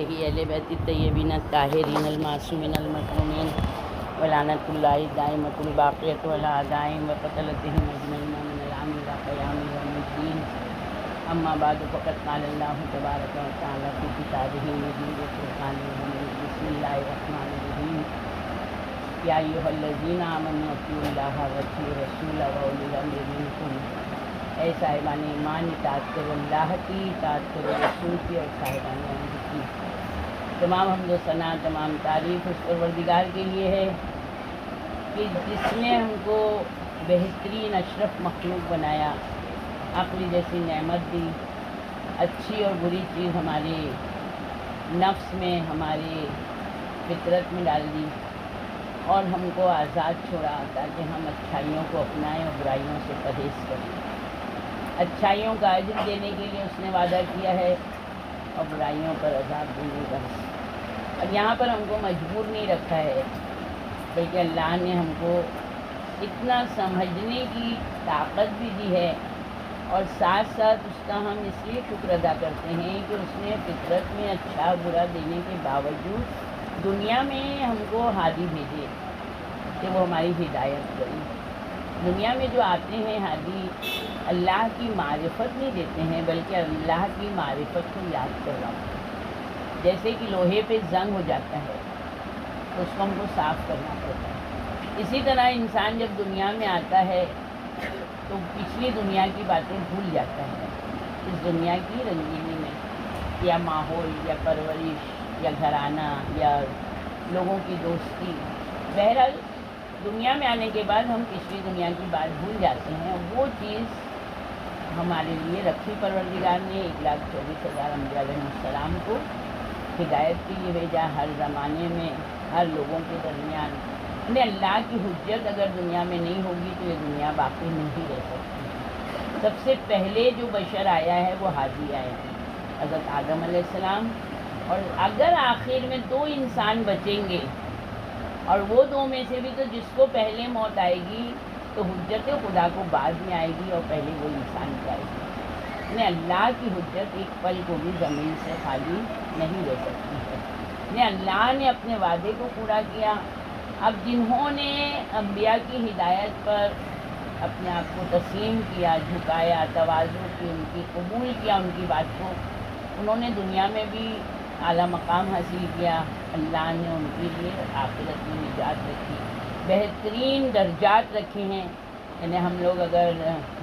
علیہ اہل بیت الطیبین الطاہرین المعصومین المکرمین ولعنۃ اللہ دائمۃ الباقیۃ علی اعدائہم وقتلتہم اجمعین من العام الی قیام یوم الدین اما بعد فقد قال اللہ تبارک و تعالی فی کتابہ المجید والفرقان الحمید بسم اللہ الرحمن الرحیم یا ایھا الذین آمنوا اطیعوا اللہ واطیعوا الرسول واولی الامر منکم، اے صاحبان ایمان اطاعت کرو اللہ کی، اطاعت کرو رسول کی اور صاحبان امر کی۔ تمام حمد و ثنا، تمام تعریف اس پروردگار کے لیے ہے کہ جس نے ہم کو بہترین اشرف مخلوق بنایا، عقل جیسی نعمت دی، اچھی اور بری چیز ہمارے نفس میں، ہمارے فطرت میں ڈال دی اور ہم کو آزاد چھوڑا تاکہ ہم اچھائیوں کو اپنائیں اور برائیوں سے پرہیز کریں۔ اچھائیوں کا اجر دینے کے لیے اس نے وعدہ کیا ہے اور برائیوں پر عذاب دینے کا۔ اب یہاں پر ہم کو مجبور نہیں رکھا ہے، بلکہ اللہ نے ہم کو اتنا سمجھنے کی طاقت بھی دی ہے اور ساتھ ساتھ اس کا ہم اس لیے شکر ادا کرتے ہیں کہ اس نے فطرت میں اچھا برا دینے کے باوجود دنیا میں ہم کو ہادی بھیجے کہ وہ ہماری ہدایت کریں۔ دنیا میں جو آتے ہیں ہادی، اللہ کی معرفت نہیں دیتے ہیں بلکہ اللہ کی معرفت کو یاد کرواتے ہیں۔ جیسے کہ لوہے پہ زنگ ہو جاتا ہے تو اس کو ہم کو صاف کرنا پڑتا ہے، اسی طرح انسان جب دنیا میں آتا ہے تو پچھلی دنیا کی باتیں بھول جاتا ہے اس دنیا کی رنگینی میں، یا ماحول یا پرورش یا گھرانہ یا لوگوں کی دوستی۔ بہرحال دنیا میں آنے کے بعد ہم پچھلی دنیا کی بات بھول جاتے ہیں۔ وہ چیز ہمارے لیے رکھی پروردگار نے 1,24,000 انبیاء علیہ السلام کو ہدایت کے لیے بھیجا، ہر زمانے میں ہر لوگوں کے درمیان۔ یعنی اللہ کی حجت اگر دنیا میں نہیں ہوگی تو یہ دنیا باقی نہیں رہ سکتی۔ سب سے پہلے جو بشر آیا ہے وہ ہادی آئے ہیں، حضرت آدم علیہ السلام، اور اگر آخر میں 2 انسان بچیں گے اور وہ 2 میں سے بھی تو جس کو پہلے موت آئے گی تو حجت خدا کو بعد میں آئے گی اور پہلے وہ انسان کی آئے گی۔ یعنی اللہ کی حجت ایک پل کو بھی زمین سے خالی نہیں رہ سکتی ہے۔ یعنی اللہ نے اپنے وعدے کو پورا کیا۔ اب جنہوں نے انبیاء کی ہدایت پر اپنے آپ کو تسلیم کیا، جھکایا، تواضع کی، ان کی قبول کیا ان کی بات کو، انہوں نے دنیا میں بھی اعلیٰ مقام حاصل کیا۔ اللہ نے ان کے لیے آخرت میں نجات رکھی، بہترین درجات رکھے ہیں۔ یعنی ہم لوگ اگر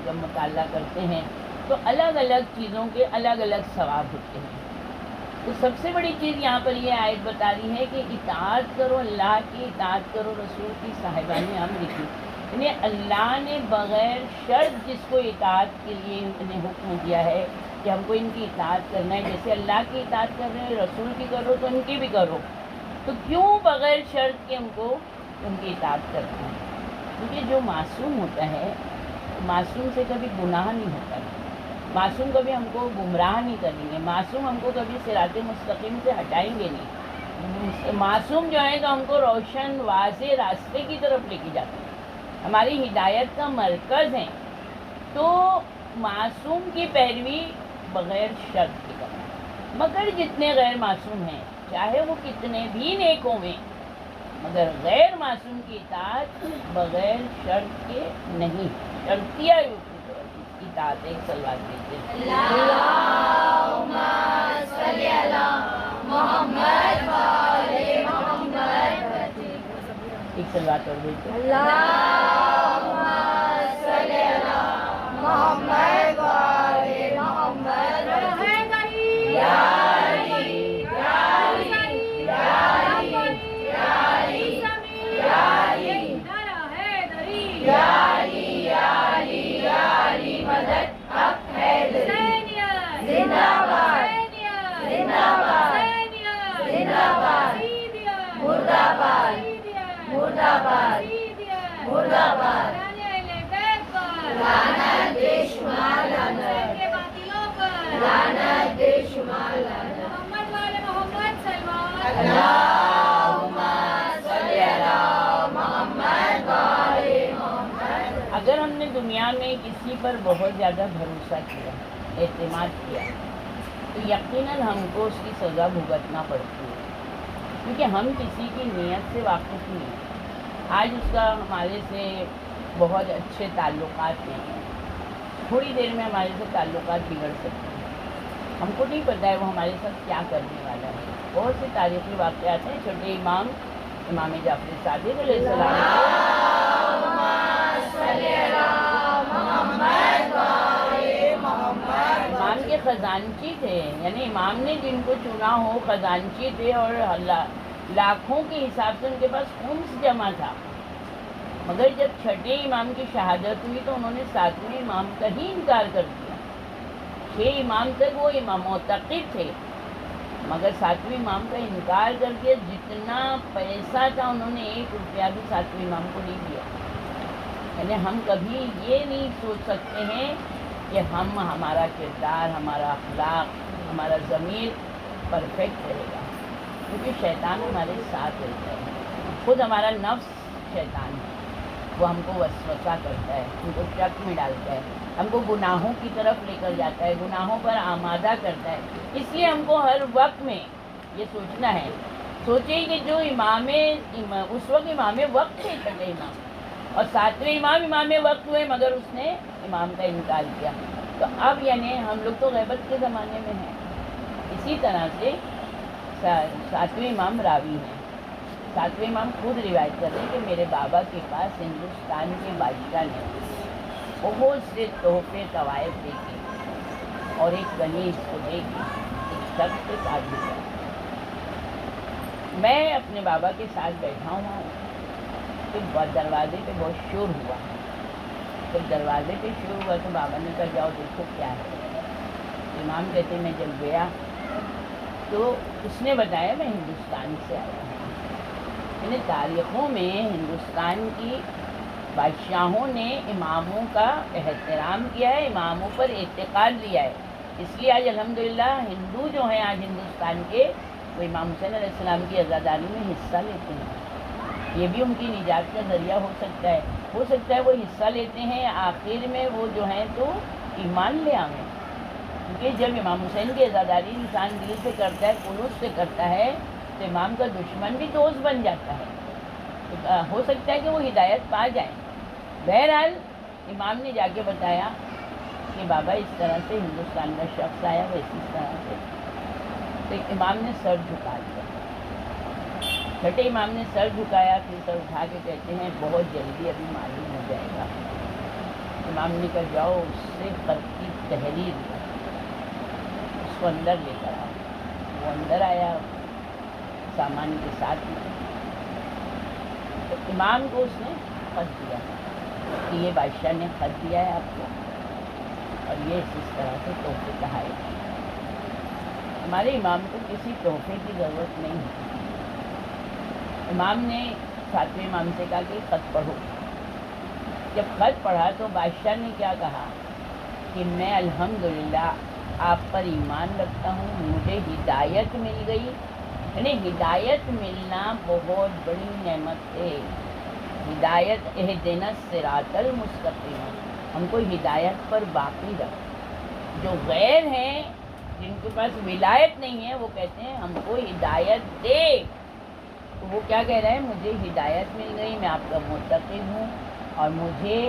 جب مطالعہ کرتے ہیں تو الگ الگ چیزوں کے الگ الگ ثواب ہوتے ہیں۔ تو سب سے بڑی چیز یہاں پر یہ آیت بتا رہی ہے کہ اطاعت کرو اللہ کی، اطاعت کرو رسول کی، صاحبان امر کی۔ یعنی اللہ نے بغیر شرط جس کو اطاعت کے لیے نے حکم دیا ہے کہ ہم کو ان کی اطاعت کرنا ہے، جیسے اللہ کی اطاعت کر رہے ہیں، رسول کی کرو تو ان کی بھی کرو، تو کیوں بغیر شرط کے ہم کو ان کی اطاعت کرنا ہے؟ کیونکہ جو معصوم ہوتا ہے، معصوم سے کبھی گناہ نہیں ہوتا ہے، معصوم کبھی ہم کو گمراہ نہیں کریں گے، معصوم ہم کو کبھی صراط مستقیم سے ہٹائیں گے نہیں۔ معصوم جو ہے تو ہم کو روشن واضح راستے کی طرف لے کے جاتے ہیں، ہماری ہدایت کا مرکز ہیں۔ تو معصوم کی پیروی بغیر شرط کی کرنا، مگر جتنے غیر معصوم ہیں چاہے وہ کتنے بھی نیک ہویں، مگر غیر معصوم کی اطاعت بغیر شرط کے نہیں، شرطیہ اطاعت۔ ایک صلوات دیتے ہیں، اللہم صلی علی محمد و آل محمد۔ ایک صلوات اور دیتے ہیں، اللہم صلی علی محمد و آل محمد۔ یا علی یا علی یا علی یا علی یا علی یا علی یا علی یا علی مدد حق حیدری زندہ باد زندہ باد زندہ باد مرد آباد مرد آباد مرد آباد۔ لعنت بے شمار لعنت، لعنت بے شمار لعنت۔ اللہم صلی علی محمد و آل محمد۔ اگر ہم نے دنیا میں کسی پر بہت زیادہ بھروسہ کیا، اعتماد کیا، تو یقیناً ہم کو اس کی سزا بھگتنا پڑتی ہے، کیونکہ ہم کسی کی نیت سے واقف نہیں ہیں۔ آج اس کا ہمارے سے بہت اچھے تعلقات نہیں ہیں، تھوڑی دیر میں ہمارے سے تعلقات بگڑ سکتے ہیں، ہم کو نہیں پتہ ہے وہ ہمارے ساتھ کیا کرنے والا ہے۔ بہت سے تاریخی واقعات ہیں۔ چھوٹے امام جعفر صادق علیہ السلام امام کے خزانچی تھے، یعنی امام نے جن کو چنا ہو خزانچی تھے، اور لاکھوں کے حساب سے ان کے پاس خمس جمع تھا، مگر جب چھٹے امام کی شہادت ہوئی تو انہوں نے ساتویں امام کا ہی انکار کر دیا۔ 6 امام تک وہ امام معتقد تھے، مگر ساتویں امام کا انکار کر کے جتنا پیسہ تھا انہوں نے 1 روپیہ بھی ساتویں امام کو نہیں دیا۔ یعنی ہم کبھی یہ نہیں سوچ سکتے ہیں کہ ہمارا کردار، ہمارا اخلاق، ہمارا ضمیر پرفیکٹ رہے گا، کیونکہ شیطان ہمارے ساتھ رہتا ہے۔ خود ہمارا نفس شیطان ہے، وہ ہم کو وسوسہ کرتا ہے، ہم کو شک میں ڈالتا ہے، ہم کو گناہوں کی طرف لے کر جاتا ہے، گناہوں پر آمادہ کرتا ہے۔ اس لیے ہم کو ہر وقت میں یہ سوچنا ہے، سوچیں کہ جو اس وقت امام وقت تھے چھٹے امام، اور ساتویں امام وقت ہوئے، مگر اس نے امام کا انکار کیا۔ تو اب یعنی ہم لوگ تو غیبت کے زمانے میں ہیں۔ اسی طرح سے ساتویں امام راوی ہیں، ساتویں امام خود روایت کر رہے ہیں کہ میرے بابا کے پاس ہندوستان کے بادشاہ نے بہت سے تحفے طوائف دے کے اور ایک کنیز کو دے کے ایک شخص کے ساتھ دیا۔ میں اپنے بابا کے ساتھ بیٹھا ہوا ہوں تو دروازے پہ بہت شور ہوا۔ جب دروازے پہ شور ہوا تو بابا نے کہا جاؤ دیکھو کیا ہے۔ امام کہتے میں جب گیا تو اس نے بتایا میں ہندوستان سے آیا ہوں۔ یعنی تاریخوں میں ہندوستان کی بادشاہوں نے اماموں کا احترام کیا ہے، اماموں پر اعتقاد لیا ہے۔ اس لیے آج الحمدللہ ہندو جو ہیں آج ہندوستان کے، وہ امام حسین علیہ السلام کی عزاداری میں حصہ لیتے ہیں۔ یہ بھی ان کی نجات کا ذریعہ ہو سکتا ہے وہ حصہ لیتے ہیں، آخر میں وہ جو ہیں تو ایمان لے آئیں، کیونکہ جب امام حسین کی عزاداری انسان دل سے کرتا ہے، خلوص سے کرتا ہے، تو امام کا دشمن بھی دوست بن جاتا ہے، تو ہو سکتا ہے کہ وہ ہدایت پا جائیں۔ بہرحال امام نے جا کے بتایا کہ بابا اس طرح سے ہندوستان کا شخص آیا، ویسے اس طرح سے، تو امام نے سر جھکا دیا۔ چھٹے امام نے سر جھکایا، پھر سر اٹھا کے کہتے ہیں بہت جلدی ابھی معلوم ہو جائے گا۔ امام نے کہا جاؤ اس سے خط کی تحریر دو، اس کو اندر لے کر آؤ۔ وہ اندر آیا سامان کے ساتھ میں، تو امام کو اس نے خط دیا کہ یہ بادشاہ نے خط دیا ہے آپ کو، اور یہ اس طرح سے تحفے کا ہے۔ ہمارے امام کو کسی تحفے کی ضرورت نہیں ہے۔ امام نے ساتویں امام سے کہا کہ خط پڑھو۔ جب خط پڑھا تو بادشاہ نے کیا کہا کہ میں الحمدللہ آپ پر ایمان رکھتا ہوں، مجھے ہدایت مل گئی۔ یعنی ہدایت ملنا بہت بڑی نعمت ہے۔ ہدایت اہدنا الصراط المستقیم، ہم کو ہدایت پر باقی رکھ۔ جو غیر ہیں، جن کے پاس ولایت نہیں ہے، وہ کہتے ہیں ہم کو ہدایت دے، تو وہ کیا کہہ رہے ہیں مجھے ہدایت مل گئی، میں آپ کا متقی ہوں، اور مجھے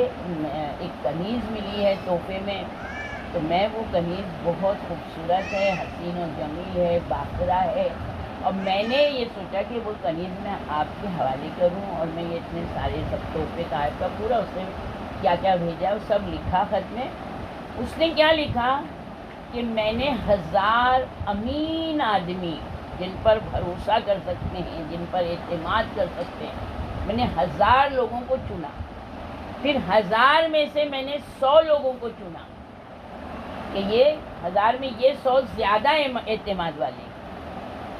ایک کنیز ملی ہے تحفے میں، تو میں وہ کنیز بہت خوبصورت ہے، حسین و جمیل ہے، باقرہ ہے، اور میں نے یہ سوچا کہ وہ کنیز میں آپ کے حوالے کروں، اور میں یہ اتنے سارے سب تحفے طائف کا پورا اس نے کیا کیا بھیجا وہ سب لکھا خط میں۔ اس نے کیا لکھا کہ میں نے 1000 امین آدمی جن پر بھروسہ کر سکتے ہیں، جن پر اعتماد کر سکتے ہیں، میں نے 1000 لوگوں کو چنا، پھر 1000 میں سے میں نے 100 لوگوں کو چنا کہ یہ 1000 میں یہ 100 زیادہ اعتماد والے ہیں،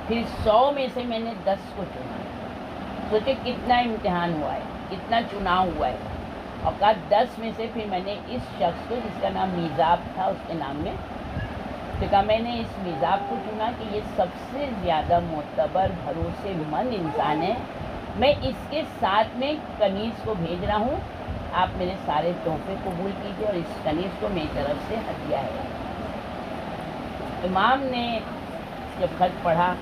پھر 100 میں سے میں نے 10 کو چنا۔ سوچے کتنا امتحان ہوا ہے، کتنا چناؤ ہوا ہے، اور کہا 10 میں سے پھر میں نے اس شخص کو جس کا نام میزاب تھا اس کے نام میں، تو کہا میں نے اس میزاب کو چنا کہ یہ سب سے زیادہ معتبر بھروسے مند انسان ہے، میں اس کے ساتھ میں کنیز کو بھیج رہا ہوں، آپ میرے سارے تحفے قبول کیجیے، اور اس کنیز کو میری طرف سے ہدیہ ہے۔ امام نے جب خط پڑھا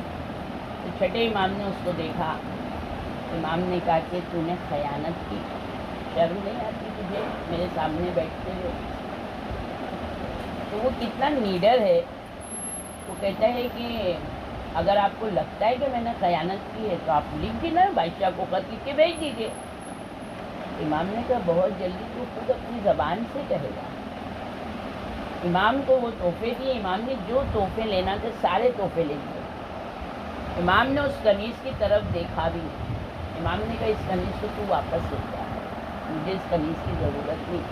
تو چھٹے امام نے اس کو دیکھا. امام نے کہا کہ تو نے خیانت کی, شرم نہیں آتی تجھے میرے سامنے بیٹھتے ہوئے؟ تو وہ کتنا نیڈر ہے. وہ کہتا ہے کہ اگر آپ کو لگتا ہے کہ میں نے خیانت کی ہے تو آپ لکھ دینا, بادشاہ کو خط لکھ کے بھیج دیجیے. امام نے کہا بہت جلدی تو خود اپنی زبان سے کہے گا. امام کو وہ تحفے دیے. امام نے جو تحفے لینا تھے سارے تحفے لے لیے. امام نے اس قمیص کی طرف دیکھا بھی نہیں. امام نے کہا اس قمیص کو تو واپس لے جا, مجھے اس قمیص کی ضرورت نہیں,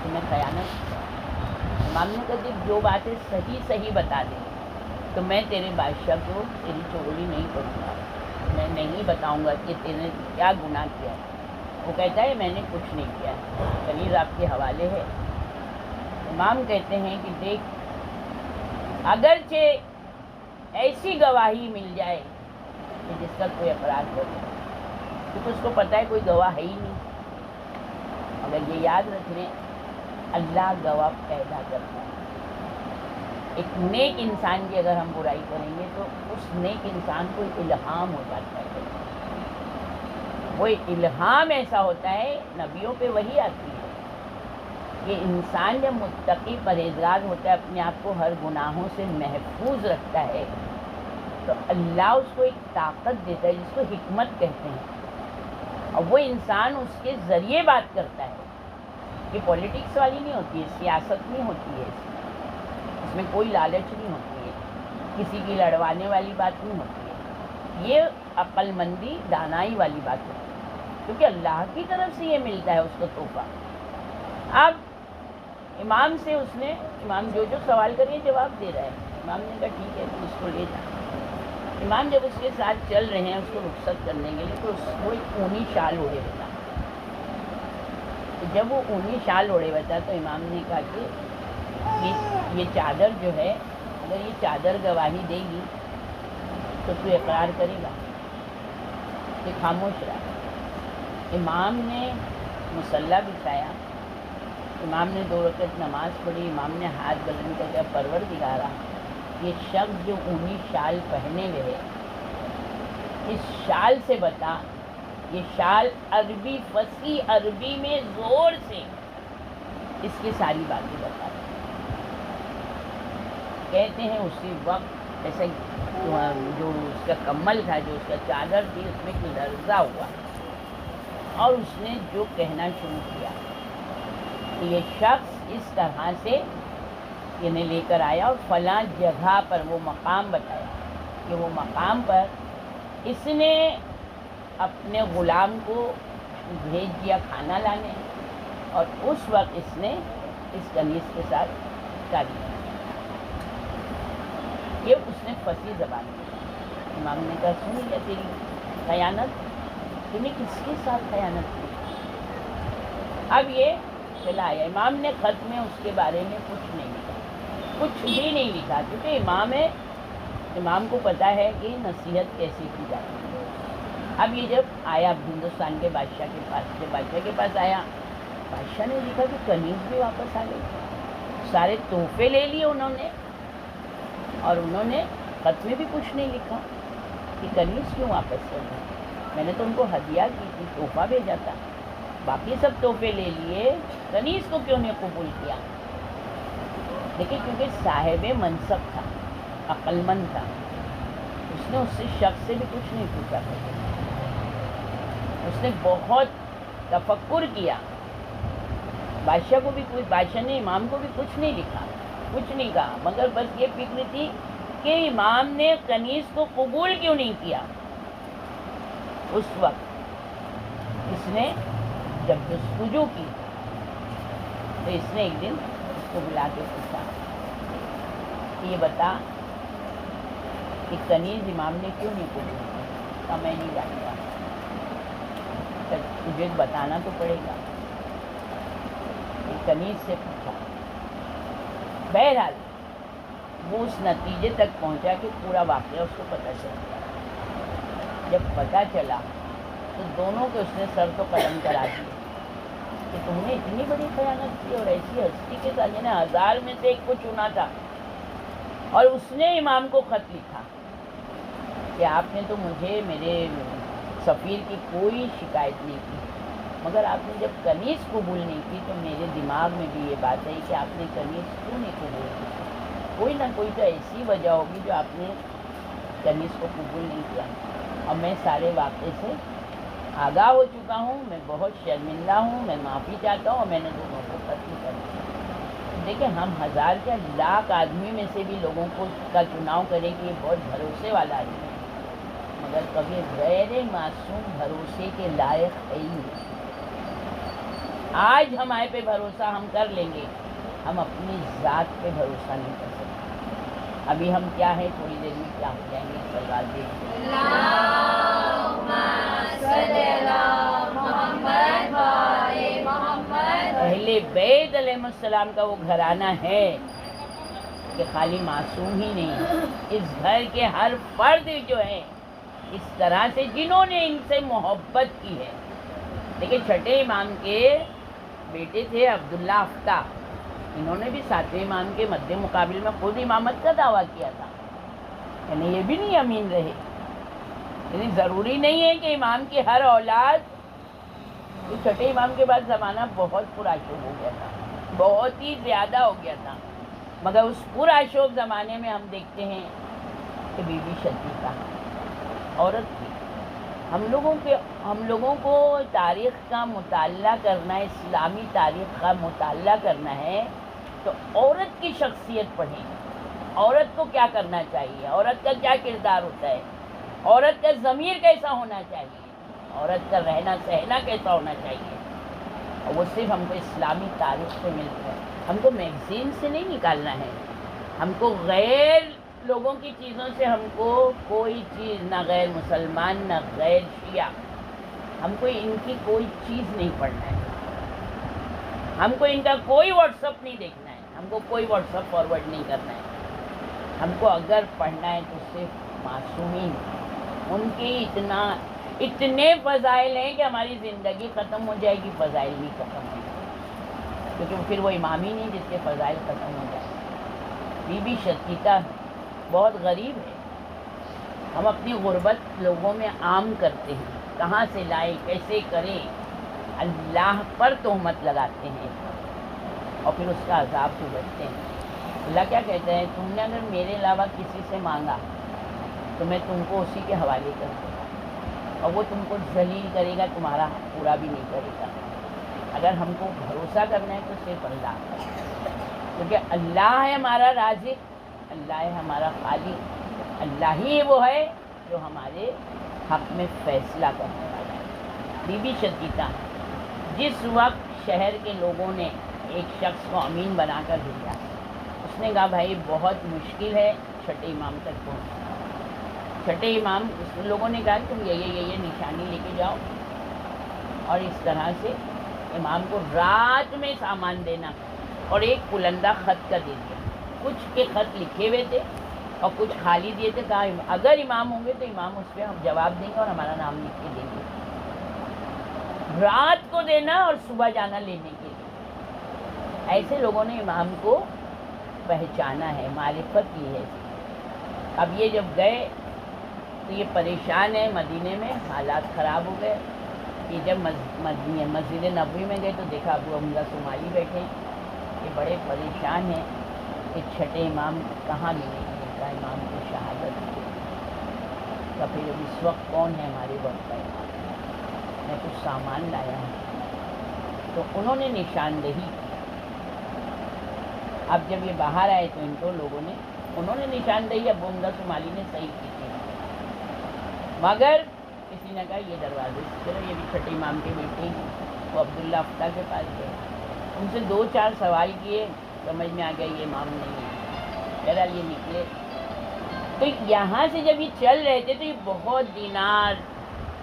تمہیں خیانت کیا. امام نے کہا دیکھ جو باتیں صحیح صحیح بتا دیں تو میں تیرے بادشاہ کو تیری چغلی نہیں کروں گا, میں نہیں بتاؤں گا کہ تیرے کیا گناہ کیا. وہ کہتا ہے میں نے کچھ نہیں کیا, قمیص آپ کے حوالے ہے. امام کہتے ہیں کہ دیکھ اگرچہ ایسی گواہی مل جائے کہ جس کا کوئی اقرار کرے, کیونکہ اس کو پتہ ہے کوئی گواہ ہے ہی نہیں. اگر یہ یاد رکھ لیں اللہ گواہ پیدا کرتا ہے. ایک نیک انسان کی اگر ہم برائی کریں گے تو اس نیک انسان کو الہام ہو جاتا ہے. وہ الہام ایسا ہوتا ہے, نبیوں پہ وہی آتی ہے کہ انسان جب متقی پرہیزگار ہوتا ہے, اپنے آپ کو ہر گناہوں سے محفوظ رکھتا ہے, تو اللہ اس کو ایک طاقت دیتا ہے جس کو حکمت کہتے ہیں. اور وہ انسان اس کے ذریعے بات کرتا ہے. یہ پولیٹکس والی نہیں ہوتی ہے, سیاست نہیں ہوتی ہے, اس میں کوئی لالچ نہیں ہوتی ہے, کسی کی لڑوانے والی بات نہیں ہوتی ہے. یہ عقل مندی دانائی والی بات ہوتی ہے, کیونکہ اللہ کی طرف سے یہ ملتا ہے اس کو تحفہ. اب امام سے اس نے, امام جو سوال کریے جواب دے رہا ہے. امام نے کہا ٹھیک ہے تو اس کو لے جا. امام جب اس کے ساتھ چل رہے ہیں اس کو رخصت کرنے کے لیے, تو وہ ایک اونی شال اوڑے ہوئے تھا. جب وہ اونی شال اوڑے ہوئے تھا تو امام نے کہا کہ یہ چادر جو ہے, اگر یہ چادر گواہی دے گی تو اقرار کرے گا. کہ خاموش رہا. امام نے مصلی بچھایا, امام نے 2 رکعت نماز پڑھی. امام نے ہاتھ بلند کر کے پروردگارا یہ شخص جو اونی شال پہنے ہوئے ہے, اس شال سے بتا, یہ شال عربی فصیح عربی میں زور سے اس کی ساری باتیں بتا. کہتے ہیں اسی وقت ایسے جو اس کا کمل تھا, جو اس کا چادر تھی, اس میں ایک لرزہ ہوا اور اس نے جو کہنا شروع کیا کہ یہ شخص اس طرح سے انہیں لے کر آیا اور فلاں جگہ پر, وہ مقام بتایا کہ وہ مقام پر اس نے اپنے غلام کو بھیج دیا کھانا لانے, اور اس وقت اس نے اس قمیص کے ساتھ شادی کی. یہ اس نے فصیح زبان کی. امام نے کہا سن لیا تیری خیانت, تم نے کس کے ساتھ خیانت کی. اب یہ چلا آیا. امام نے خط میں اس کے بارے میں کچھ نہیں لکھا, کچھ بھی نہیں لکھا, کیونکہ امام ہے, امام کو پتہ ہے کہ نصیحت کیسی کی جاتی ہے. اب یہ جب آیا ہندوستان کے بادشاہ کے پاس, جب بادشاہ کے پاس آیا, بادشاہ نے لکھا کہ قمیص بھی واپس آ گئی, سارے تحفے لے لیے انہوں نے, اور انہوں نے خط میں بھی کچھ نہیں لکھا کہ قمیص کیوں واپس کر دیں. میں نے تو ان کو ہدیہ کی تھی, تحفہ بھیجا تھا, باقی سب تحفے لے لیے, قمیص کو کیوں نہیں قبول کیا. لیکن کیونکہ صاحب منصب تھا, عقل مند تھا, اس نے اس سے شخص سے بھی کچھ نہیں پوچھا. اس نے بہت تفکر کیا. بادشاہ کو بھی کوئی, بادشاہ نے امام کو بھی کچھ نہیں لکھا, کچھ نہیں کہا, مگر بس یہ فکر تھی کہ امام نے قمیص کو قبول کیوں نہیں کیا. اس وقت اس نے جب جستجو کی تو اس نے ایک دن اس کو بلا کے پوچھا کہ یہ بتا کہ قمیص امام نے کیوں نہیں قبول کیا. کہا میں نہیں جانتا, تجھے بتانا تو پڑے گا. قمیص سے پوچھا. بہرحال وہ اس نتیجے تک پہنچا کہ پورا واقعہ اس کو پتہ چل گیا. جب پتہ چلا تو دونوں کے اس نے سر تو قلم کرا دیے کہ تم نے اتنی بڑی خیانت کی, اور ایسی ہستی کے ساتھ, یعنی 1000 میں سے ایک کو چنا تھا, اور اس نے امام کو خط لکھا کہ آپ نے تو مجھے میرے سفیر کی کوئی شکایت نہیں کی، مگر آپ نے جب کنیز قبول نہیں کی تو میرے دماغ میں بھی یہ بات ہے کہ آپ نے کنیز کیوں نہیں قبول کی؟ کوئی نہ کوئی تو ایسی وجہ ہوگی جو آپ نے کنیز کو قبول نہیں کیا۔ اور میں سارے واقعے سے آگاہ ہو چکا ہوں، میں بہت شرمندہ ہوں، میں معافی چاہتا ہوں، اور میں نے دونوں کو قتل کر دیا۔ دیکھیں، ہم ہزار کیا لاکھ آدمی میں سے بھی لوگوں کو کا چناؤ کریں کہ یہ بہت بھروسے والا آدمی ہے، مگر کبھی غیر معصوم بھروسے کے لائق ہے ہی نہیں۔ آج ہمارے پہ بھروسہ ہم کر لیں گے، ہم اپنی ذات پہ بھروسہ نہیں کر سکتے۔ ابھی ہم کیا ہے، تھوڑی دیر میں کیا ہو جائیں گے، صلوات دیکھیں۔ اللہم صلی علی محمد و آل محمد۔ اہل بیت علیہ السلام کا وہ گھرانہ ہے کہ خالی معصوم ہی نہیں، اس گھر کے ہر فرد جو ہے اس طرح سے جنہوں نے ان سے محبت کی ہے۔ دیکھیں، چھٹے امام کے بیٹے تھے عبداللہ افتح، انہوں نے بھی ساتویں امام کے مد مقابل میں خود امامت کا دعویٰ کیا تھا، یعنی یہ بھی نہیں امین رہے۔ یعنی ضروری نہیں ہے کہ امام کی ہر اولاد، چھٹے امام کے بعد زمانہ بہت پرآشوب ہو گیا تھا، بہت ہی زیادہ ہو گیا تھا، مگر اس پرآشوب زمانے میں ہم دیکھتے ہیں کہ بی بی شتیقہ عورت تھی۔ ہم لوگوں کو تاریخ کا مطالعہ کرنا ہے، اسلامی تاریخ کا مطالعہ کرنا ہے تو عورت کی شخصیت پڑھیں، عورت کو کیا کرنا چاہیے، عورت کا کیا کردار ہوتا ہے، عورت کا ضمیر کیسا ہونا چاہیے، عورت کا رہنا سہنا کیسا ہونا چاہیے۔ اور وہ صرف ہم کو اسلامی تاریخ سے ملتا ہے، ہم کو میگزین سے نہیں نکالنا ہے، ہم کو غیر لوگوں کی چیزوں سے ہم کو کوئی چیز، نہ غیر مسلمان نہ غیر شیعہ، ہم کو ان کی کوئی چیز نہیں پڑھنا ہے، ہم کو ان کا کوئی واٹس اپ نہیں دیکھنا ہے، ہم کو کوئی واٹس اپ فارورڈ نہیں کرنا ہے۔ ہم کو اگر پڑھنا ہے تو صرف معصومین، ان کی اتنے فضائل ہیں کہ ہماری زندگی ختم ہو جائے گی، فضائل بھی ختم ہو جائے گی، کیونکہ پھر وہ امام ہی نہیں جس کے فضائل ختم ہو جائے۔ بی بی شتیقہ بہت غریب ہے، ہم اپنی غربت لوگوں میں عام کرتے ہیں، کہاں سے لائیں، کیسے کریں، اللہ پر تہمت لگاتے ہیں اور پھر اس کا عذاب سے بچتے ہیں۔ اللہ کیا کہتے ہیں، تم نے اگر میرے علاوہ کسی سے مانگا تو میں تم کو اسی کے حوالے کر دوں گا، اور وہ تم کو ذلیل کرے گا، تمہارا حق پورا بھی نہیں کرے گا۔ اگر ہم کو بھروسہ کرنا ہے تو صرف اللہ پر، کیونکہ اللہ ہے ہمارا رازق، اللہ ہے ہمارا خالق، اللہ ہی وہ ہے جو ہمارے حق میں فیصلہ کرنے والا ہے۔ بی بی شتیقہ، جس وقت شہر کے لوگوں نے ایک شخص کو امین بنا کر بھیجا، اس نے کہا بھائی بہت مشکل ہے چھٹے امام تک پہنچنا۔ چھٹے امام، اس لوگوں نے کہا تم یہ نشانی لے کے جاؤ، اور اس طرح سے امام کو رات میں سامان دینا، اور ایک پلندہ خط کا دے دیا۔ کچھ کے خط لکھے ہوئے تھے اور کچھ خالی دیے تھے، کہا اگر امام ہوں گے تو امام اس پہ ہم جواب دیں گے اور ہمارا نام لکھ کے دیں گے۔ رات کو دینا اور صبح جانا لینے کے لیے۔ ایسے لوگوں نے امام کو پہچانا ہے، معرفت کی ہے۔ اب یہ جب گئے تو یہ پریشان ہے، مدینے میں حالات خراب ہو گئے۔ یہ جب مسجد نبوی میں گئے تو دیکھا ابو حمزہ صومالی بیٹھے، یہ بڑے پریشان ہیں کہ چھٹے امام کہاں ملیں گے، کا امام کو شہادت دی۔ تو پھر اس وقت کون ہے ہمارے وقت کا امام؟ میں کچھ سامان لایا ہوں، تو انہوں نے نشاندہی کی۔ اب جب یہ باہر آئے تو ان کو لوگوں نے، انہوں نے نشاندہی ابو حمزہ صومالی نے صحیح کی تھی، مگر کسی نے کہا یہ دروازے سے چلو، یہ بھی چھٹے امام کے بیٹے ہیں۔ وہ عبداللہ افتح کے پاس گئے، ان سے 2-4 سوال کیے، سمجھ میں آ گیا یہ امام نہیں ہے۔ بہرحال یہ نکلے، تو یہاں سے جب یہ چل رہے تھے تو یہ بہت دینار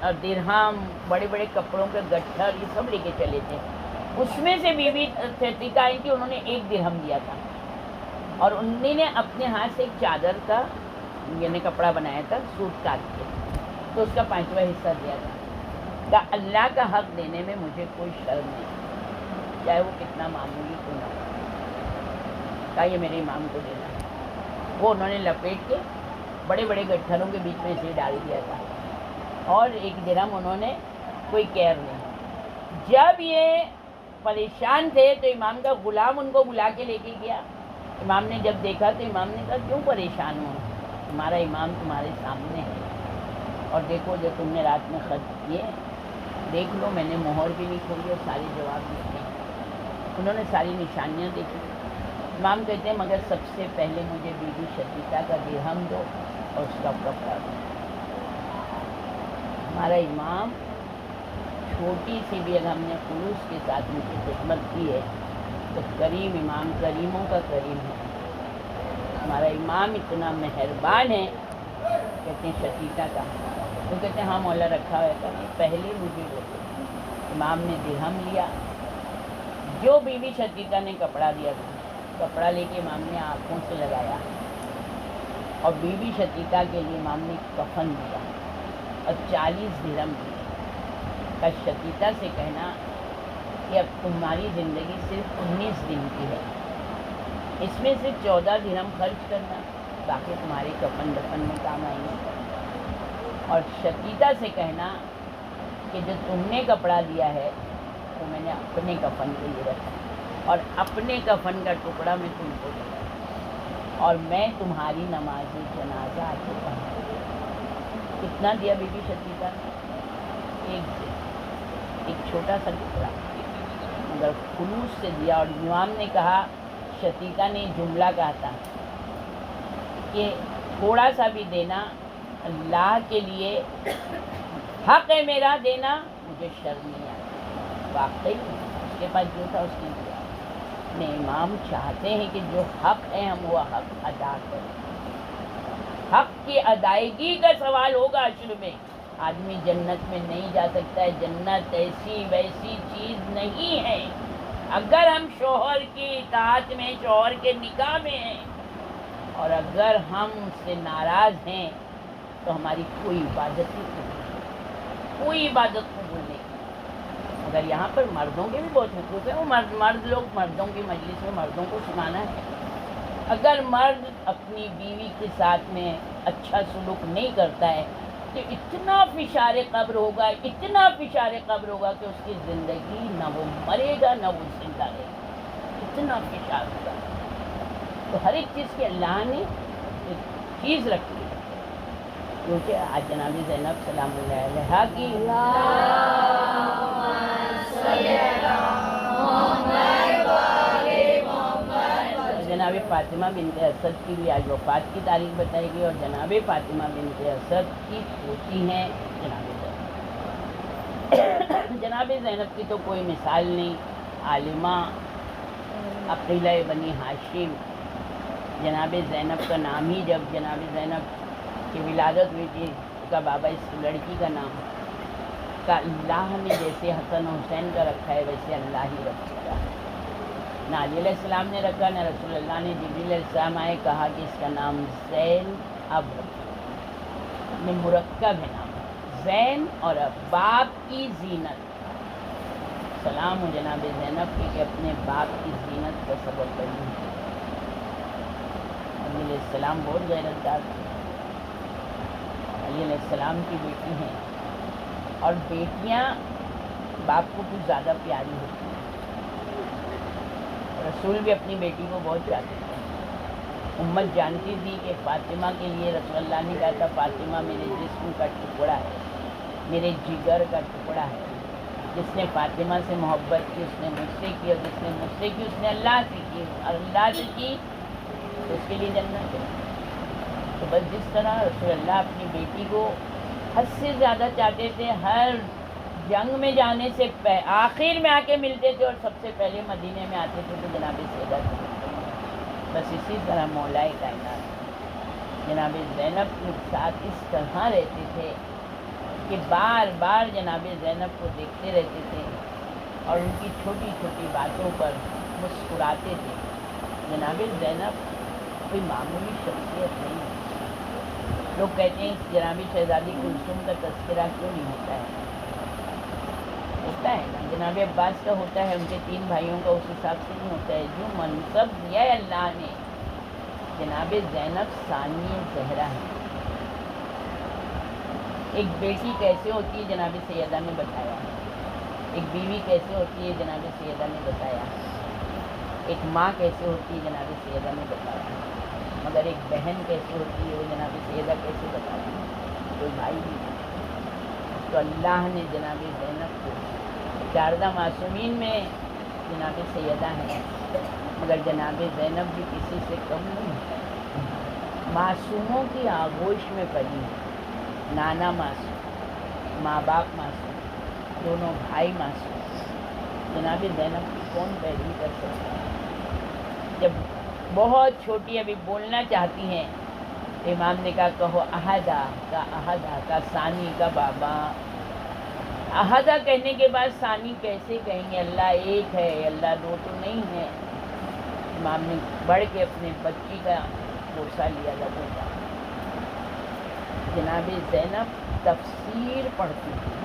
اور درہم، بڑے بڑے کپڑوں کے گٹھر، یہ سب لے کے چلے تھے۔ اس میں سے بی بی شتیقہ آئی تھی، انہوں نے 1 درہم دیا تھا، اور انہوں نے اپنے ہاتھ سے ایک چادر کا یعنی کپڑا بنایا تھا، سوٹ کاٹ کے، تو اس کا 5واں حصہ دیا تھا۔ کہ اللہ کا حق دینے میں مجھے کوئی شرم نہیں، چاہے وہ کتنا معمولی کیوں نہ ہو، کہ یہ میرے امام کو دینا ہے۔ وہ انہوں نے لپیٹ کے بڑے بڑے گٹھروں کے بیچ میں سے ڈال دیا تھا، اور 1 درہم انہوں نے کوئی کیر نہیں۔ جب یہ پریشان تھے تو امام کا غلام ان کو بلا کے لے کے گیا۔ امام نے جب دیکھا تو امام نے کہا کیوں پریشان ہو، تمہارا امام تمہارے سامنے ہے، اور دیکھو جو تم نے رات میں خط کیے دیکھ لو، میں نے مہر بھی نہیں کھولی اور سارے جواب لکھے۔ انہوں نے ساری نشانیاں دیکھی۔ امام کہتے ہیں مگر سب سے پہلے مجھے بی بی شقیقہ کا درہم دو اور اس کا کپڑا دو۔ ہمارا امام چھوٹی سی بھی اگر ہم نے خلوص کے ساتھ ان کی خدمت کی ہے تو کریم امام کریموں کا کریم ہے۔ ہمارا امام اتنا مہربان ہے، کہتے ہیں شقیقہ کا، وہ کہتے ہیں ہاں مولا رکھا ہوا تھا، پہلے مجھے وہ امام نے درہم لیا، جو بی بی شقیقہ نے کپڑا دیا تھا، کپڑا لے کے امام نے آنکھوں سے لگایا، اور بی بی شقیقہ کے لیے امام نے کفن دیا اور 40 درہم دیے۔ کا شقیقہ سے کہنا کہ اب تمہاری زندگی صرف 19 دن کی ہے، اس میں سے 14 درہم خرچ کرنا، باقی تمہارے کفن دفن میں کام آئیں گے۔ اور شقیقہ سے کہنا کہ جو تم نے کپڑا دیا ہے وہ میں نے اپنے کفن کے لیے رکھا، اور اپنے کفن کا ٹکڑا میں تم کو دیا، اور میں تمہاری نماز جنازہ آ کے پڑھوں۔ کتنا دیا بی بی شقیقہ نے؟ ایک چھوٹا سا ٹکڑا، مگر خلوص سے دیا۔ اور امام نے کہا، شقیقہ نے جملہ کہا تھا کہ تھوڑا سا بھی دینا اللہ کے لیے حق ہے میرا دینا، مجھے شرم نہیں آتی۔ واقعی اس کے پاس جو تھا اس نے دیا۔ اپنے امام چاہتے ہیں کہ جو حق ہے ہم وہ حق ادا کریں۔ حق کی ادائیگی کا سوال ہوگا حشر میں۔ آدمی جنت میں نہیں جا سکتا ہے، جنت ایسی ویسی چیز نہیں ہے۔ اگر ہم شوہر کی اطاعت میں، شوہر کے نکاح میں ہیں، اور اگر ہم اس سے ناراض ہیں تو ہماری کوئی عبادت نہیں قبول، کوئی عبادت قبول نہیں۔ اگر یہاں پر مردوں کے بھی بہت حقوق ہیں، وہ مرد لوگ مردوں کی مجلس میں مردوں کو سنانا ہے۔ اگر مرد اپنی بیوی کے ساتھ میں اچھا سلوک نہیں کرتا ہے تو اتنا فشار قبر ہوگا، اتنا فشار قبر ہوگا کہ اس کی زندگی نہ وہ مرے گا نہ وہ زندہ رہے گا، اتنا فشار ہوگا۔ تو ہر ایک چیز کی اللہ نے ایک چیز رکھی ہے، کیونکہ آج جناب زینب سلام اللہ علیہا کی جناب فاطمہ بنت اسد کی بھی آج وفات کی تاریخ بتائی گئی، اور جناب فاطمہ بنت اسد کی پوتی ہیں جناب زینب۔ جناب زینب کی تو کوئی مثال نہیں، عالمہ، عقیلہ بنی ہاشم۔ جناب زینب کا نام ہی جب جناب زینب کی ولادت ہوئی تھی، اس کا بابا اس لڑکی کا نام کا اللہ نے جیسے حسن حسین کا رکھا ہے ویسے اللہ ہی رکھے گا۔ نہ علی علیہ السلام نے رکھا نہ رسول اللہ نے۔ جبریل علیہ السلام آئے، کہا کہ اس کا نام زین اب میں مرکب ہے نام، زین اور اب، باپ کی زینت۔ سلام ہو جناب زینب کے کہ اپنے باپ کی زینت کا سبب بنی۔ علی علیہ السلام بہت غیرتدار تھے، علی علیہ السلام کی بیٹی ہیں، اور بیٹیاں باپ کو کچھ زیادہ پیاری ہوتی ہیں۔ رسول بھی اپنی بیٹی کو بہت چاہتے تھے۔ امت جانتی تھی کہ فاطمہ کے لیے رسول اللہ نے کہا تھا فاطمہ میرے جسم کا ٹکڑا ہے، میرے جگر کا ٹکڑا ہے۔ جس نے فاطمہ سے محبت کی اس نے مجھ سے کی، اور جس نے مجھ سے کی اس نے اللہ سے کی، اور اللہ سے کی تو اس کے لیے جنت ہے۔ تو بس جس طرح رسول اللہ اپنی بیٹی کو حد سے زیادہ چاہتے تھے، ہر جنگ میں جانے سے آخر میں آ کے ملتے تھے، اور سب سے پہلے مدینے میں آتے تھے تو جناب سیدہ سے ملتے تھے۔ بس اسی طرح مولا کائنات جناب زینب کے ساتھ اس طرح رہتے تھے کہ بار بار جناب زینب کو دیکھتے رہتے تھے، اور ان کی چھوٹی چھوٹی باتوں پر مسکراتے تھے۔ جناب زینب کوئی معمولی شخصیت نہیں ہے۔ لوگ کہتے ہیں جناب شہزادی کلثوم کا تذکرہ کیوں نہیں ہوتا ہے؟ ہوتا ہے نا، جناب عباس کا ہوتا ہے، ان کے 3 بھائیوں کا اس حساب سے نہیں ہوتا ہے۔ جو منصب دیا ہے اللہ نے جناب زینب ثانی زہرا ہے. ایک بیٹی کیسے ہوتی ہے جناب سیدہ نے بتایا, ایک بیوی کیسے ہوتی ہے جناب سیدہ نے بتایا, ایک ماں کیسے ہوتی ہے جناب سیدہ نے بتایا, مگر ایک بہن کیسے ہوتی ہے وہ جناب سیدہ کیسے بتاتی ہے؟ کوئی بھائی نہیں. تو اللہ نے جناب زینب کو 14 معصومین میں جناب سیدہ ہیں, مگر جناب زینب بھی کسی سے کم نہیں ہے. معصوموں کی آغوش میں پلی ہے. نانا معصوم, ماں باپ معصوم, دونوں بھائی معصوم. جناب زینب کی کون پیروی کر سکتا ہے؟ جب بہت چھوٹی ابھی بولنا چاہتی ہیں تو امام نے کہا کہو احدہ کا ثانی کا بابا. احدہ کہنے کے بعد ثانی کیسے کہیں گے؟ اللہ ایک ہے, اللہ دو تو نہیں ہے. امام نے بڑھ کے اپنے بچی کا بوسہ لیا لبوں کا. جناب زینب تفسیر پڑھتی تھی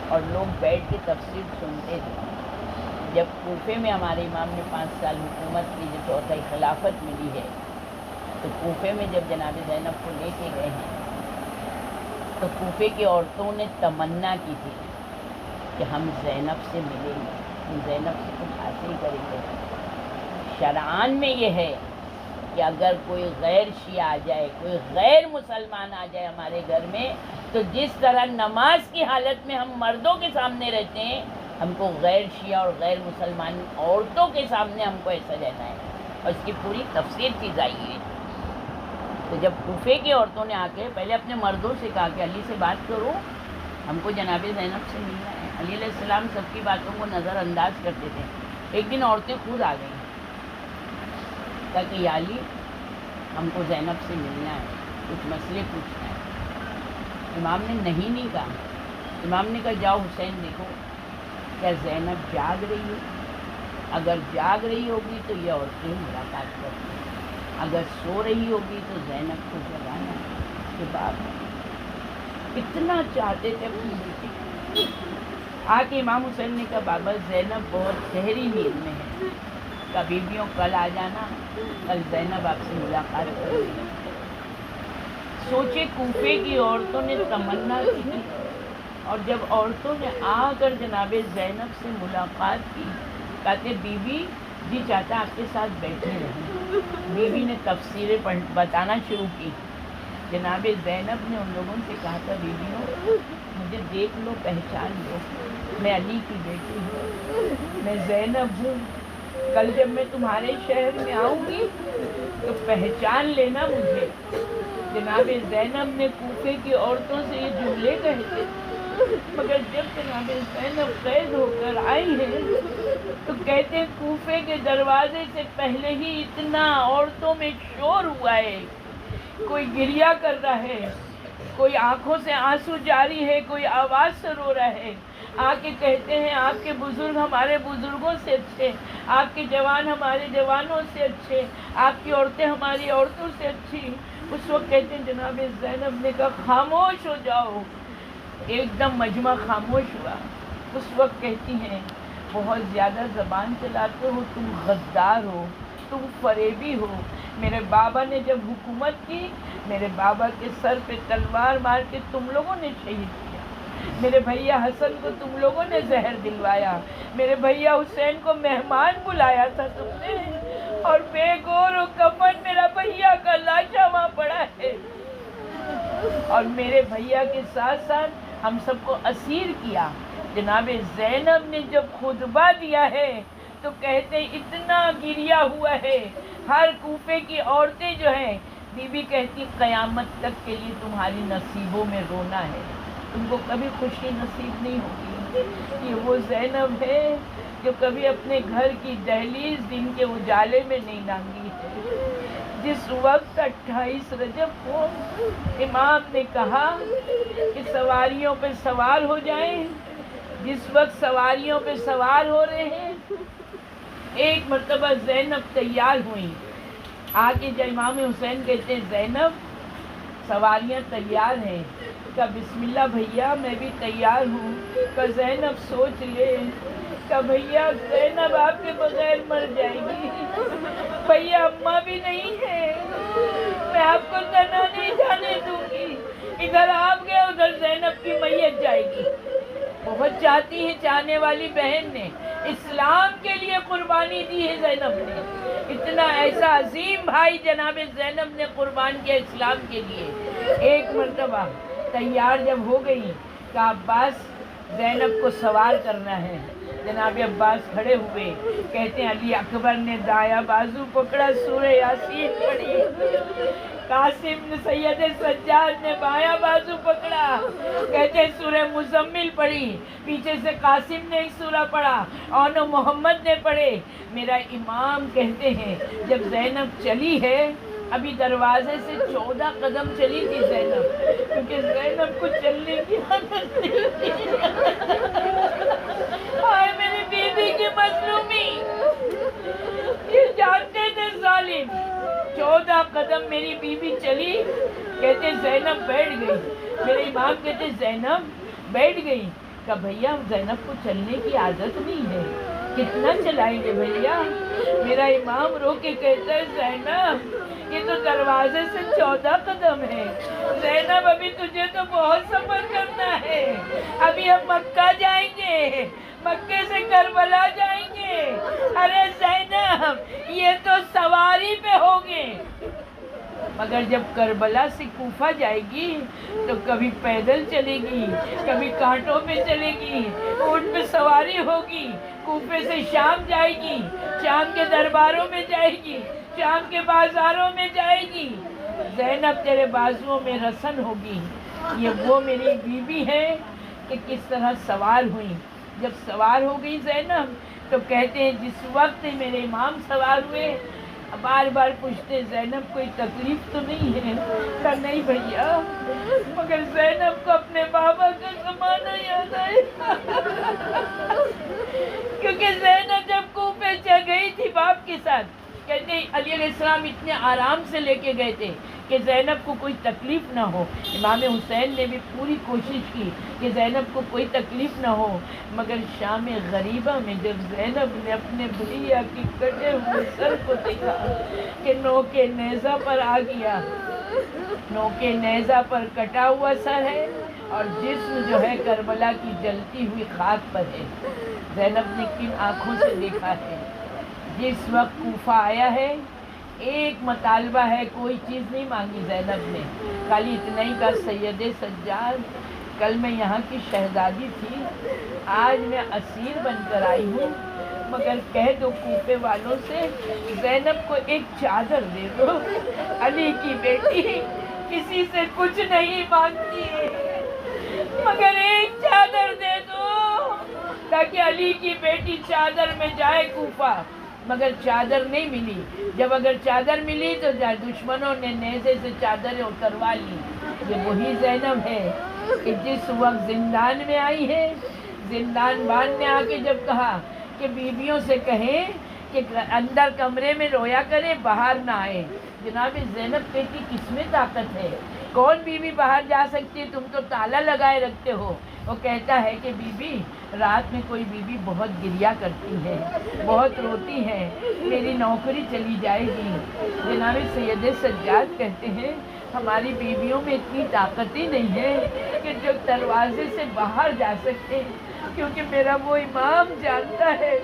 اور لوگ بیٹھ کے تفسیر سنتے تھے. جب کوفے میں ہمارے امام نے 5 سال حکومت کی, جو چوتھائی خلافت ملی ہے, تو کوفے میں جب جناب زینب کو لے کے گئے ہیں تو کوفے کی عورتوں نے تمنا کی تھی کہ ہم زینب سے ملیں گے, ہم زینب سے کچھ حاصل کریں گے. شرعان میں یہ ہے کہ اگر کوئی غیر شیعہ آ جائے, کوئی غیر مسلمان آ جائے ہمارے گھر میں, تو جس طرح نماز کی حالت میں ہم مردوں کے سامنے رہتے ہیں, ہم کو غیر شیعہ اور غیر مسلمان عورتوں کے سامنے ہم کو ایسا رہنا ہے. اور اس کی پوری تفسیر کی گئی ہے. تو جب کوفے کی عورتوں نے آ کے پہلے اپنے مردوں سے کہا کہ علی سے بات کرو, ہم کو جناب زینب سے ملنا ہے. علی علیہ السلام سب کی باتوں کو نظر انداز کرتے تھے. ایک دن عورتیں خود آ گئیں کہا کہ یا علی, ہم کو زینب سے ملنا ہے, کچھ مسئلے پوچھنا ہے. امام نے نہیں کہا. امام نے کہا جاؤ حسین دیکھو کیا زینب جاگ رہی ہے؟ اگر جاگ رہی ہوگی تو یہ عورتیں ملاقات کرتی ہیں, اگر سو رہی ہوگی تو زینب کو جگانا. کے بعد اتنا چاہتے تھے اپنی بیٹی. آ کے امام حسین نے کہا بابا زینب بہت گہری نیند میں ہے, کا بیویوں کل آ جانا, کل زینب آپ سے ملاقات کرے گی. سوچے کوفے کی عورتوں نے تمنا کی, اور جب عورتوں نے آ کر جناب زینب سے ملاقات کی, کہتے بی بی جی چاہتا آپ کے ساتھ بیٹھے رہیں. بیوی نے تفسیریں بتانا شروع کی. جناب زینب نے ان لوگوں سے کہا تھا بیویوں مجھے دیکھ لو, پہچان لو, میں علی کی بیٹی ہوں, میں زینب ہوں. کل جب میں تمہارے شہر میں آؤں گی تو پہچان لینا مجھے. جناب زینب نے کوفے کی عورتوں سے یہ جملے کہے تھے, مگر جب جناب زینب قید ہو کر آئی ہیں تو کہتے ہیں کوفے کے دروازے سے پہلے ہی اتنا عورتوں میں شور ہوا ہے. کوئی گریہ کر رہا ہے, کوئی آنکھوں سے آنسو جاری ہے, کوئی آواز سے رو رہا ہے. آ کے کہتے ہیں آپ کے بزرگ ہمارے بزرگوں سے اچھے, آپ کے جوان ہمارے جوانوں سے اچھے, آپ کی عورتیں ہماری عورتوں سے اچھی. اس وقت کہتے ہیں جناب زینب نے کہا خاموش ہو جاؤ. ایک دم مجمع خاموش ہوا. اس وقت کہتی ہیں بہت زیادہ زبان چلاتے ہو, تم غدار ہو, تم فریبی ہو. میرے بابا نے جب حکومت کی, میرے بابا کے سر پہ تلوار مار کے تم لوگوں نے شہید کیا. میرے بھیا حسن کو تم لوگوں نے زہر دلوایا. میرے بھیا حسین کو مہمان بلایا تھا تم نے, اور بے گور و کفن میرا بھیا کا لاشا وہاں پڑا ہے. اور میرے بھیا کے ساتھ ساتھ ہم سب کو اسیر کیا. جناب زینب نے جب خطبہ دیا ہے تو کہتے اتنا گریہ ہوا ہے. ہر کوفے کی عورتیں جو ہیں, بی بی کہتی قیامت تک کے لیے تمہاری نصیبوں میں رونا ہے, تم کو کبھی خوشی نصیب نہیں ہوگی. یہ وہ زینب ہے جو کبھی اپنے گھر کی دہلیز دن کے اجالے میں نہیں لانگی ہے. جس وقت 28 رجب کو امام نے کہا کہ سواریوں پہ سوار ہو جائیں, جس وقت سواریوں پہ سوار ہو رہے ہیں ایک مرتبہ زینب تیار ہوئیں. آ کے جب امام حسین کہتے ہیں زینب سواریاں تیار ہیں, کہا بسم اللہ بھیا میں بھی تیار ہوں. کہا زینب سوچ لے. کہا بھیا زینب آپ کے بغیر مر جائے گی. بھیا اماں بھی نہیں ہے, میں آپ کو تنہا نہیں جانے دوں گی. ادھر آپ گئے ادھر زینب کی میت جائے گی. بہت چاہتی ہے چاہنے والی بہن نے, اسلام کے لیے قربانی دی ہے زینب نے. اتنا ایسا عظیم بھائی جناب زینب نے قربان کیا اسلام کے لیے. ایک مرتبہ تیار جب ہو گئی کہ عباس زینب کو سوار کرنا ہے. جناب عباس کھڑے ہوئے, کہتے ہیں علی اکبر نے دایاں بازو پکڑا, سورہ یاسین پڑھی. قاسم سید سجاد نے بایاں بازو پکڑا, کہتے ہیں سورہ مزمل پڑھی. پیچھے سے قاسم نے ایک سورہ پڑھا, اور محمد نے پڑھے. میرا امام کہتے ہیں جب زینب چلی ہے, ابھی دروازے سے 14 قدم چلی تھی زینب, کیونکہ زینب کو چلنے کی عادت نہیں تھی. ہائے میری بیوی کی مظلومی, یہ جانتے تھے ظالم. 14 قدم میری بیوی چلی, کہتے زینب بیٹھ گئی. میرے امام کہتے زینب بیٹھ گئی. کہا بھیا زینب کو چلنے کی عادت نہیں ہے, کتنا چلائیں گے بھیا. میرا امام رو کے کہتا ہے زینب یہ تو دروازے سے 14 قدم ہے. زینب ابھی تجھے تو بہت سفر کرنا ہے. ابھی ہم مکہ جائیں گے, مکے سے کربلا جائیں گے. ارے زینب یہ تو سواری پہ ہوگے. مگر جب کربلا سے کوفہ جائے گی تو کبھی پیدل چلے گی, کبھی کانٹوں پہ چلے گی, اونٹ پہ سواری ہوگی. کوفے سے شام جائے گی, شام کے درباروں میں جائے گی, شام کے بازاروں میں جائے گی. زینب تیرے بازوؤں میں رسن ہوگی. یہ وہ میری بیوی ہے کہ کس طرح سوار ہوئی. جب سوار ہو گئی زینب تو کہتے ہیں جس وقت میرے امام سوار ہوئے بار بار پوچھتے زینب کوئی تکلیف تو نہیں ہے. کہا نہیں بھیا, مگر زینب کو اپنے بابا کا زمانہ یاد آئے. کیونکہ زینب جب کوفے چل گئی تھی باپ کے ساتھ, کہتے ہیں علی علیہ السلام اتنے آرام سے لے کے گئے تھے کہ زینب کو کوئی تکلیف نہ ہو. امام حسین نے بھی پوری کوشش کی کہ زینب کو کوئی تکلیف نہ ہو. مگر شام غریبہ میں جب زینب نے اپنے بھیا کی کٹے ہوئے سر کو دیکھا کہ نوکے نیزہ پر آ گیا, نوکے نیزہ پر کٹا ہوا سر ہے اور جسم جو ہے کربلا کی جلتی ہوئی خاک پر ہے. زینب نے کن آنکھوں سے دیکھا ہے. جس وقت کوفہ آیا ہے ایک مطالبہ ہے, کوئی چیز نہیں مانگی زینب نے, خالی اتنا ہی کہا سید سجاد کل میں یہاں کی شہزادی تھی, آج میں اسیر بن کر آئی ہوں, مگر کہہ دو کوفے والوں سے زینب کو ایک چادر دے دو. علی کی بیٹی کسی سے کچھ نہیں مانگتی ہے, مگر ایک چادر دے دو تاکہ علی کی بیٹی چادر میں جائے کوفہ. مگر چادر نہیں ملی. جب اگر چادر ملی تو دشمنوں نے نیزے سے چادریں اتروا لی. یہ وہی زینب ہے کہ جس وقت زندان میں آئی ہے, زندان بان نے آ کے جب کہا کہ بیویوں سے کہیں کہ اندر کمرے میں رویا کرے, باہر نہ آئے. جناب زینب کہتی کس میں طاقت ہے, کون بیوی باہر جا سکتی ہے, تم تو تالا لگائے رکھتے ہو. وہ کہتا ہے کہ بیوی رات میں کوئی بیوی بہت گریا کرتی ہے, بہت روتی ہے, میری نوکری چلی جائے گی. جناب سید سجاد کہتے ہیں ہماری بیویوں میں اتنی طاقت ہی نہیں ہے کہ جو دروازے سے باہر جا سکتے, کیونکہ میرا وہ امام جانتا ہے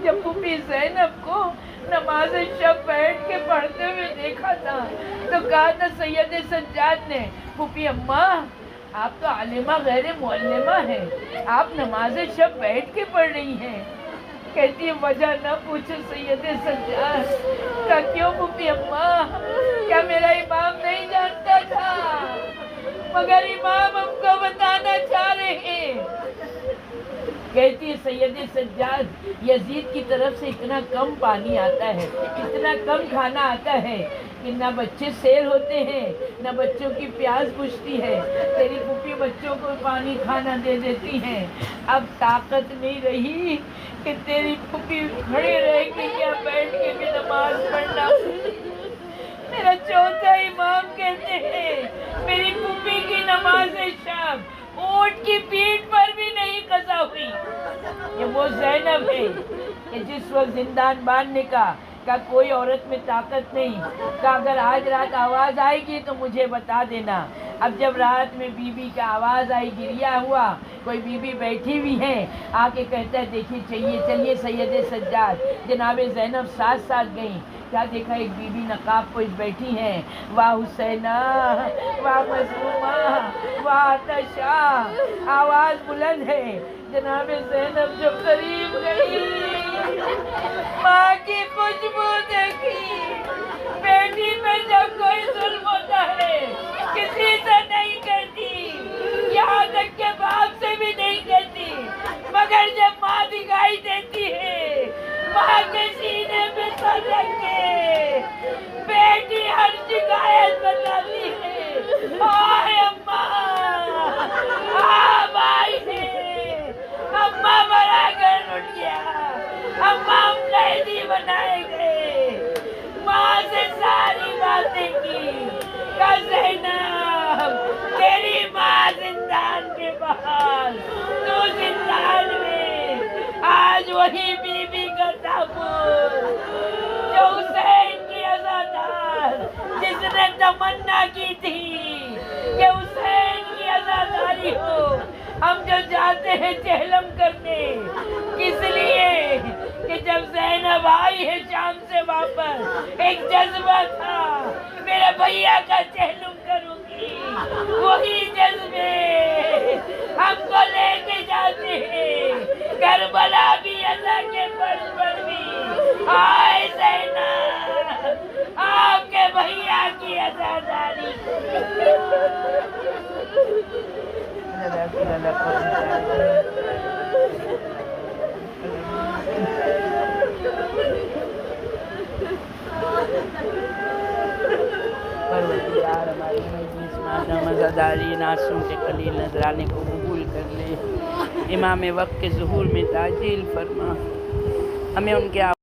جب پھوپھی زینب کو نماز شب بیٹھ کے پڑھتے ہوئے دیکھا تھا تو کہا تھا سید سجاد نے پھوپھی اماں آپ تو عالمہ غیر معلمہ ہے, آپ نماز شب بیٹھ کے پڑھ رہی ہیں. کہتی ہے وجہ نہ پوچھو سید سجاد. کہا کیوں پھوپھی اماں, کیا میرا امام نہیں جانتا تھا, مگر امام ہم کو بتانا چاہ رہے ہیں. کہتی ہے سید سجاد یزید کی طرف سے اتنا کم پانی آتا ہے, اتنا کم کھانا آتا ہے کہ نہ بچے سیر ہوتے ہیں, نہ بچوں کی پیاس بجھتی ہے. تیری پھوپھی بچوں کو پانی کھانا دے دیتی ہیں. اب طاقت نہیں رہی کہ تیری پھوپھی کھڑے رہ کے یا بیٹھ کے بھی نماز پڑھنا. میرا چوتھا امام کہتے ہیں میری پھوپھی کی نماز شب زندان باندھنے کا کوئی عورت میں طاقت نہیں، کہ اگر آج رات آواز آئے گی تو مجھے بتا دینا۔ اب جب رات میں بی بی کا آواز آئی، گریا ہوا، کوئی بی بی بیٹھی ہوئی ہے، آ کے کہتا ہے دیکھیے چلیے سید سجاد۔ جناب زینب ساتھ ساتھ گئیں، کیا دیکھا ایک بی بی نقاب پوش بیٹھی ہیں، واہ حسینہ، واہ مظلومہ، واہ آتشا، آواز بلند ہے۔ جناب زینب جو قریب گئی، ماں کی خوشبو دیکھی۔ بیٹی میں جب کوئی ظلم ہوتا ہے کسی سے نہیں کرتی، یہاں تک کہ باپ سے بھی نہیں کرتی، مگر جب ماں دکھائی دیتی ہے، ماں کے سینے پہ سر رکھ کے بیٹی ہر شکایت بتاتی ہے، آئے اماں، آپ آئی ہے، اماں بڑا گھر اٹھ گیا، اماں ہم قیدی بنائے گئے۔ ماں سے ساری باتیں کی، کہ زینب تیری ماں زندان کے باہر، تو زندان میں، آج وہی بی بی کا تابوت جو حسین کی عزادار، جس نے تمنا کی تھی کہ حسین کی عزاداری ہو۔ ہم جو جاتے ہیں چہلم کرنے، کس لیے کہ جب زینب آئی ہے شام سے واپس، ایک جذبہ تھا میرے بھیا کا چہلم کروں گی، وہی جذبے ہم کو لے کے جاتے ہیں کربلا بھی، اللہ کے فرش پر بھی۔ آئے زینب، آپ کے بھیا کی عزاداری۔ پروردگار ہماری مجلس مادہ مزاداری ناسوں کے قلیل نذرانے کو قبول کر لے، امام وقت کے ظہور میں تعجیل فرما، ہمیں ان کے